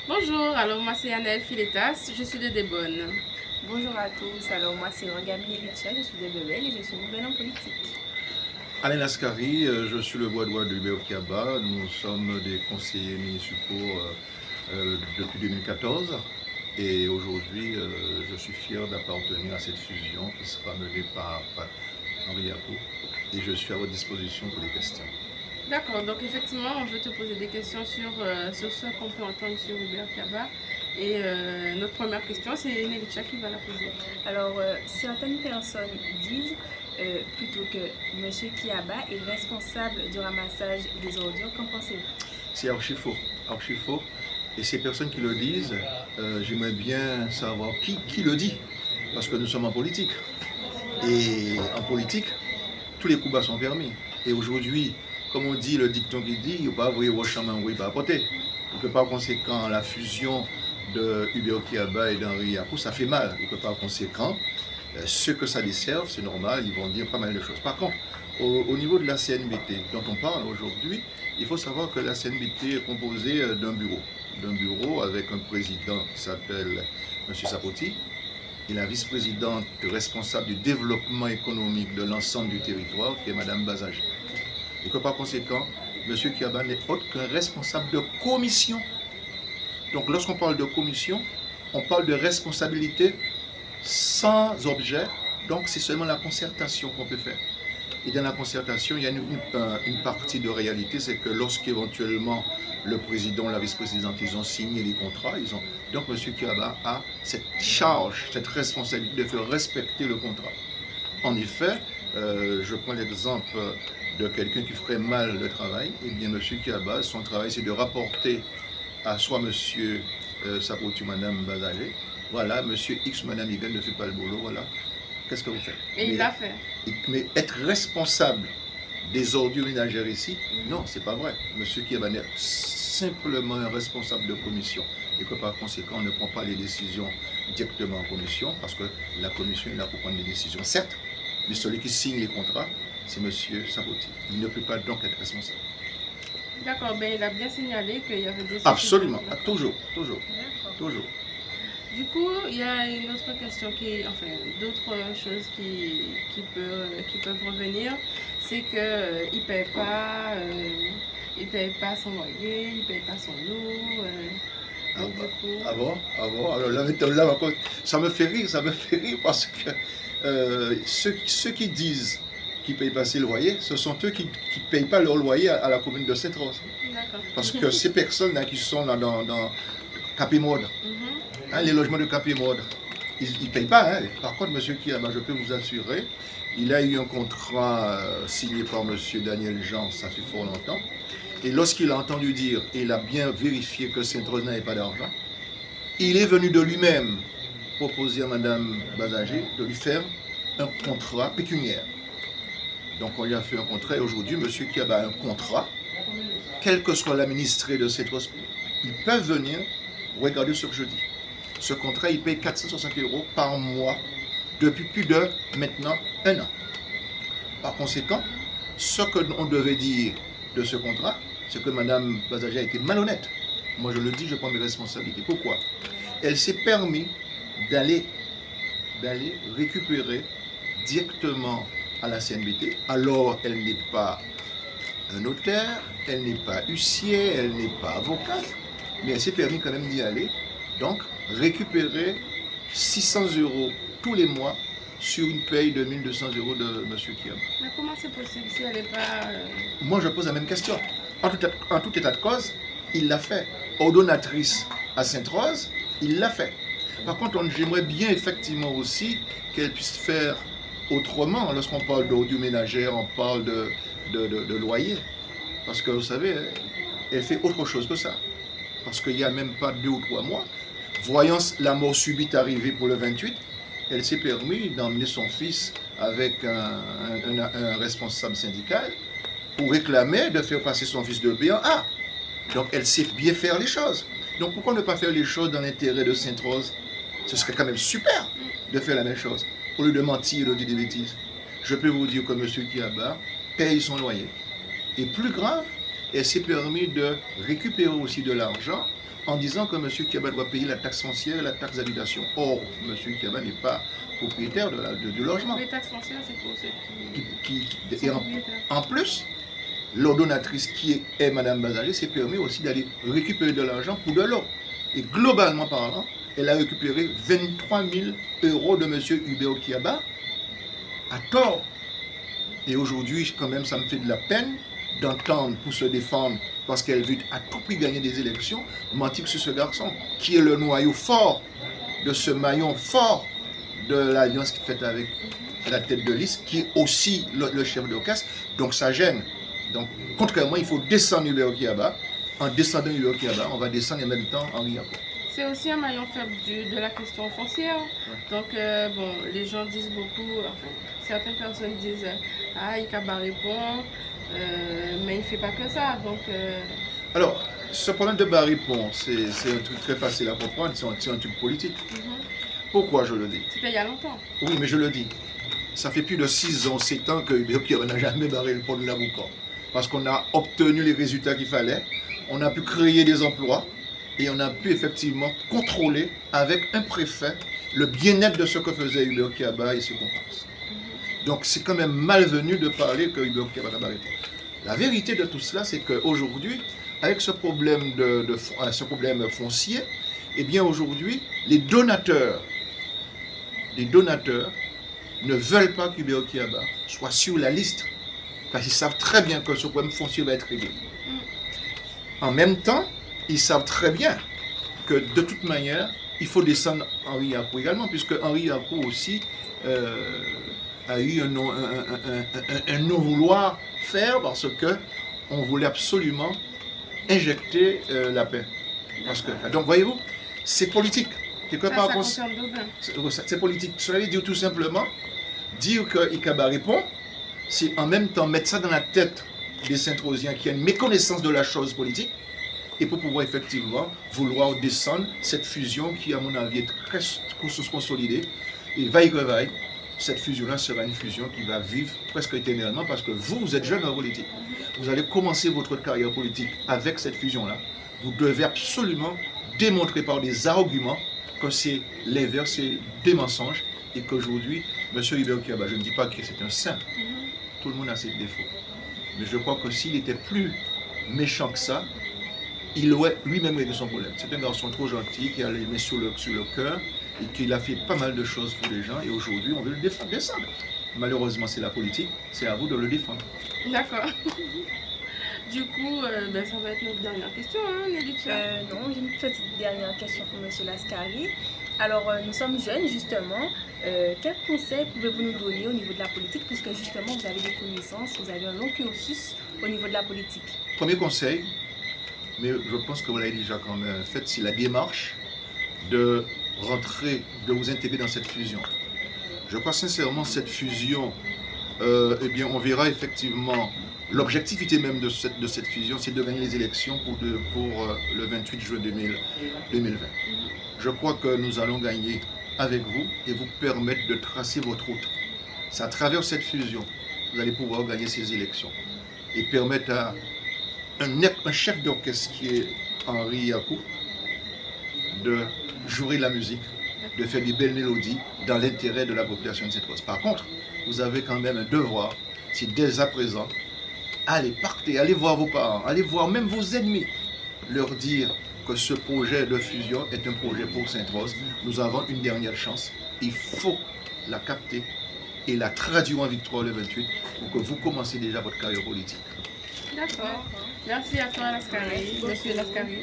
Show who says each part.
Speaker 1: Bonjour, alors moi c'est Annelle Filetas, je suis de Debonne.
Speaker 2: Bonjour à tous, alors moi c'est Rangami Elicha, je suis de Bebel et je suis nouvelle en politique.
Speaker 3: Alain Lascari, je suis le voix de Hubert Kiaba. Nous sommes des conseillers municipaux depuis 2014 et aujourd'hui je suis fier d'appartenir à cette fusion qui sera menée par Henri Yapou et je suis à votre disposition pour les questions.
Speaker 1: D'accord, donc effectivement on veut te poser des questions sur ce qu'on peut entendre sur Hubert Kaba. Et notre première question c'est Nelicha qui va la poser.
Speaker 2: Alors certaines personnes disent plutôt que Monsieur Kiaba est responsable du ramassage des ordures. Qu'en pensez-vous?
Speaker 3: C'est archi faux, archi faux. Et ces personnes qui le disent, j'aimerais bien savoir qui le dit, parce que nous sommes en politique. Et en politique, tous les coups bas sont permis. Et aujourd'hui, comme on dit le dicton qui dit, il ne faut pas envoyer au chemin, oui, pas à porter. Et que par conséquent, la fusion de Hubert Kiaba et d'Henri Yapou, ça fait mal. Et que par conséquent, ce que ça desserve, c'est normal, ils vont dire pas mal de choses. Par contre, au niveau de la CNBT dont on parle aujourd'hui, il faut savoir que la CNBT est composée d'un bureau avec un président qui s'appelle M. Sapoti, et la vice-présidente responsable du développement économique de l'ensemble du territoire, qui est Mme Bazage. Et que par conséquent, M. Kiaba n'est autre qu'un responsable de commission. Donc lorsqu'on parle de commission, on parle de responsabilité sans objet, donc c'est seulement la concertation qu'on peut faire. Et dans la concertation, il y a une partie de réalité, c'est que lorsqu'éventuellement le président, la vice-présidente, ils ont signé les contrats, donc M. Kiaba a cette charge, cette responsabilité de faire respecter le contrat. En effet, je prends l'exemple de quelqu'un qui ferait mal le travail, et bien M. Kiaba, son travail, c'est de rapporter à soit M. Sapoti ou Mme Bazalé, voilà, M. X, Mme Y ne fait pas le boulot, voilà, qu'est-ce que vous faites?
Speaker 1: Et il l'a fait.
Speaker 3: Mais être responsable des ordures ménagères ici, non, c'est pas vrai. Monsieur Kiaba est simplement un responsable de commission et que par conséquent, on ne prend pas les décisions directement en commission parce que la commission est là pour prendre des décisions, certes, mais celui qui signe les contrats, c'est Monsieur Saboti. Il ne peut pas donc être responsable.
Speaker 1: D'accord, ben il a bien signalé qu'il y avait des suffisants.
Speaker 3: Absolument, toujours, toujours,
Speaker 2: D'accord.
Speaker 3: toujours.
Speaker 1: Du coup, il y a une autre question enfin, d'autres choses qui peuvent revenir, c'est que il paye pas son loyer, il paye pas son eau.
Speaker 3: Ah,
Speaker 1: Donc du coup,
Speaker 3: ah bon, ah bon, alors là, ça me fait rire parce que ceux qui disent qu'ils ne payent pas assez le loyer, ce sont eux qui ne payent pas leur loyer à la commune de Sainte-Rose.
Speaker 1: d'accord.
Speaker 3: Parce que ces personnes-là qui sont là dans Capimode,
Speaker 1: Mhm.
Speaker 3: hein, les logements de Capimode, ils ne payent pas. Hein. Par contre, monsieur Kiama, je peux vous assurer, il a eu un contrat signé par monsieur Daniel Jean, ça fait fort longtemps. Et lorsqu'il a entendu dire, et il a bien vérifié que Sainte-Rose n'avait pas d'argent, il est venu de lui-même proposer à Madame Bazager de lui faire un contrat pécuniaire. Donc on lui a fait un contrat et aujourd'hui, monsieur Kiaba a un contrat, quelle que soit l'administré de cette hospice, ils peuvent venir regarder ce que je dis. Ce contrat, il paye 460 euros par mois depuis plus de maintenant un an. Par conséquent, ce qu'on devait dire de ce contrat, c'est que Madame Bazager a été malhonnête. Moi je le dis, je prends mes responsabilités. Pourquoi? Elle s'est permis d'aller récupérer directement à la CNBT. Alors, elle n'est pas un notaire, elle n'est pas huissier, elle n'est pas avocate, mais elle s'est permis quand même d'y aller. Donc, récupérer 600 euros tous les mois sur une paye de 1200 € de M. Kiam.
Speaker 1: Mais comment c'est possible si elle n'est pas...
Speaker 3: Moi, je pose la même question. En tout état de cause, il l'a fait. Ordonnatrice à Sainte-Rose, il l'a fait. Par contre, j'aimerais bien effectivement aussi qu'elle puisse faire autrement. Lorsqu'on parle d'ordures ménagères, on parle de loyer. Parce que vous savez, elle fait autre chose que ça. Parce qu'il n'y a même pas 2 ou 3 mois, voyant la mort subite arriver pour le 28, elle s'est permis d'emmener son fils avec un responsable syndical pour réclamer de faire passer son fils de B en A. Donc elle sait bien faire les choses. Donc pourquoi ne pas faire les choses dans l'intérêt de Sainte-Rose? Ce serait quand même super de faire la même chose, au lieu de mentir et de dire des bêtises. Je peux vous dire que M. Kiaba paye son loyer. Et plus grave, elle s'est permis de récupérer aussi de l'argent en disant que M. Kiaba doit payer la taxe foncière et la taxe d'habitation. Or, M. Kiaba n'est pas propriétaire du logement.
Speaker 1: Les taxes foncières, c'est pour ceux qui
Speaker 3: Et
Speaker 1: sont propriétaires.
Speaker 3: en plus, l'ordonnatrice qui est Mme Bazager s'est permis aussi d'aller récupérer de l'argent pour de l'eau. Et globalement parlant, elle a récupéré 23 000 € de M. Hubert Kiaba à tort. Et aujourd'hui, quand même, ça me fait de la peine d'entendre pour se défendre, parce qu'elle veut à tout prix gagner des élections, mentir sur ce garçon, qui est le noyau fort de ce maillon fort de l'alliance qui fait avec la tête de liste, qui est aussi le chef d'orchestre. Donc ça gêne. Donc, contrairement, il faut descendre Hubert Kiaba. En descendant Hubert Kiaba, on va descendre en même temps Henri Yako.
Speaker 1: C'est aussi un maillon faible de la question foncière.
Speaker 3: Ouais.
Speaker 1: Donc, bon, les gens disent beaucoup, enfin, certaines personnes disent ah, Ikaba répond, mais il ne fait pas que ça. Donc,
Speaker 3: alors, ce problème de Barry-Pont, c'est un truc très facile à comprendre, c'est un truc politique. Pourquoi je le dis?
Speaker 1: C'était il y a longtemps.
Speaker 3: Oui, mais je le dis. Ça fait plus de 6 ans, 7 ans que Hubert Kiaba n'a jamais barré le pont de l'Aboucan. Parce qu'on a obtenu les résultats qu'il fallait, on a pu créer des emplois, et on a pu effectivement contrôler avec un préfet le bien-être de ce que faisait Hubert Kiaba et ses comparses. Donc c'est quand même malvenu de parler que Hubert Kiaba n'a barré. La vérité de tout cela, c'est qu'aujourd'hui, avec ce problème foncier, eh bien aujourd'hui, les donateurs ne veulent pas qu'Hubert Kiaba soit sur la liste, parce qu'ils savent très bien que ce problème foncier va être réglé. En même temps, ils savent très bien que de toute manière, il faut descendre Henri Yako également, puisque Henri Yako aussi a eu un non-vouloir faire parce qu'on voulait absolument injecter la paix. Parce que, donc, voyez-vous, c'est politique.
Speaker 1: Ça concerne Dobin.
Speaker 3: C'est politique. Cela veut dire tout simplement, dire que Ikaba répond, c'est en même temps mettre ça dans la tête des Saint-Rosiens qui a une méconnaissance de la chose politique, et pour pouvoir effectivement vouloir descendre cette fusion qui, à mon avis, est très consolidée. Et vaille que vaille, cette fusion-là sera une fusion qui va vivre presque éternellement, parce que vous êtes jeune en politique. Vous allez commencer votre carrière politique avec cette fusion-là. Vous devez absolument démontrer par des arguments que c'est l'inverse, c'est des mensonges, et qu'aujourd'hui, M. Hubert Kiaba, je ne dis pas que c'est un saint, tout le monde a ses défauts. Mais je crois que s'il était plus méchant que ça, il aurait lui-même réglé son problème. C'est un garçon trop gentil qui a les mains sur le cœur et qui a fait pas mal de choses pour les gens, et aujourd'hui on veut le descendre. Malheureusement, c'est la politique, c'est à vous de le défendre.
Speaker 1: D'accord. Du coup, ça va être notre dernière question, hein, Nélitia?
Speaker 2: Non, j'ai une petite dernière question pour M. Lascari. Alors, nous sommes jeunes, justement. Quels conseils pouvez-vous nous donner au niveau de la politique, puisque justement, vous avez des connaissances, vous avez un long cursus au niveau de la politique?
Speaker 3: Premier conseil, mais je pense que vous l'avez déjà quand même fait, c'est la démarche de rentrer, de vous intégrer dans cette fusion. Je crois sincèrement cette fusion, eh bien, on verra effectivement l'objectivité même de cette fusion, c'est de gagner les élections pour le 28 juin 2020. Je crois que nous allons gagner avec vous et vous permettre de tracer votre route. C'est à travers cette fusion vous allez pouvoir gagner ces élections et permettre à un chef d'orchestre qui est Henri Yako de jouer la musique, de faire des belles mélodies dans l'intérêt de la population de cette chose. Par contre, vous avez quand même un devoir, c'est dès à présent, allez, partez, allez voir vos parents, allez voir même vos ennemis, leur dire que ce projet de fusion est un projet pour Sainte-Rose. Nous avons une dernière chance, il faut la capter et la traduire en victoire le 28 pour que vous commenciez déjà votre carrière politique.
Speaker 1: D'accord. Merci à toi, Lascari. Monsieur Lascari.